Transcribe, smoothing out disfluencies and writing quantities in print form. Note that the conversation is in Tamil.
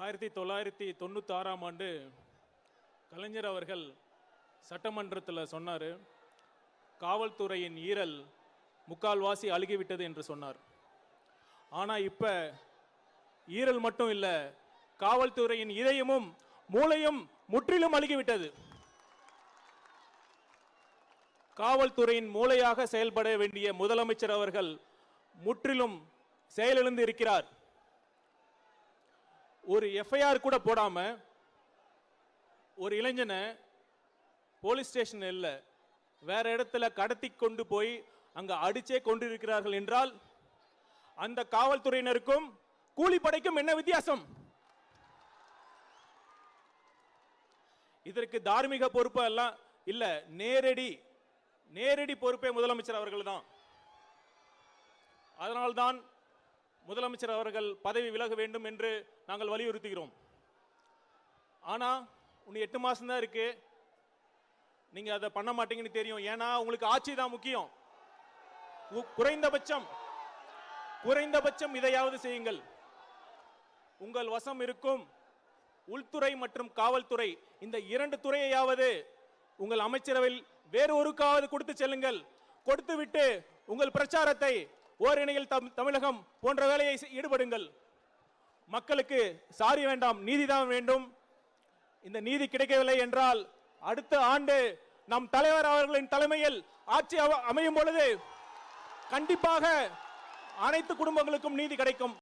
1996ஆம் ஆண்டு கலைஞர் அவர்கள் சட்டமன்றத்தில் சொன்னார், காவல்துறையின் ஈரல் முக்கால்வாசி அழுகிவிட்டது என்று சொன்னார். ஆனால் இப்போ ஈரல் மட்டும் இல்லை, காவல்துறையின் இதயமும் மூளையும் முற்றிலும் அழுகிவிட்டது. காவல்துறையின் மூளையாக செயல்பட வேண்டிய முதலமைச்சர் அவர்கள் முற்றிலும் செயலிழந்து இருக்கிறார். ஒரு எஃப்ஐஆர் கூட போடாம ஒரு இளைஞனை போலீஸ் ஸ்டேஷன் இல்ல வேற இடத்துல கடத்தி கொண்டு போய் அங்க அடிச்சே கொண்டிருக்கிறார்கள் என்றால் அந்த காவல்துறையினருக்கும் கூலிப்படைக்கும் என்ன வித்தியாசம்? இதற்கு தார்மீக பொறுப்பு எல்லாம் இல்ல, நேரடி பொறுப்பே முதலமைச்சர் அவர்கள் தான். அதனால்தான் முதலமைச்சர் அவர்கள் பதவி விலக வேண்டும் என்று நாங்கள் வலியுறுத்துகிறோம். ஆனா இன்னும் 8 மாசம் தான் இருக்கு, நீங்க அதை பண்ண மாட்டீங்கன்னு தெரியும். ஏன்னா உங்களுக்கு ஆட்சி தான் முக்கியம். குறைந்தபட்சம் இதையாவது செய்யுங்கள். உங்கள் வசம் இருக்கும் உள்துறை மற்றும் காவல்துறை, இந்த 2 துறையையாவது உங்கள் அமைச்சரவையில் வேறு ஒருக்காவது கொடுத்து செல்லுங்கள். கொடுத்து விட்டு உங்கள் பிரச்சாரத்தை ஓரிணையில் தமிழகம் போன்ற வேலையை ஈடுபடுங்கள். மக்களுக்கு சாரி வேண்டாம், நீதிதான் வேண்டும். இந்த நீதி கிடைக்கவில்லை என்றால் அடுத்த ஆண்டு நம் தலைவர் அவர்களின் தலைமையில் ஆட்சி அமையும் பொழுது கண்டிப்பாக அனைத்து குடும்பங்களுக்கும் நீதி கிடைக்கும்.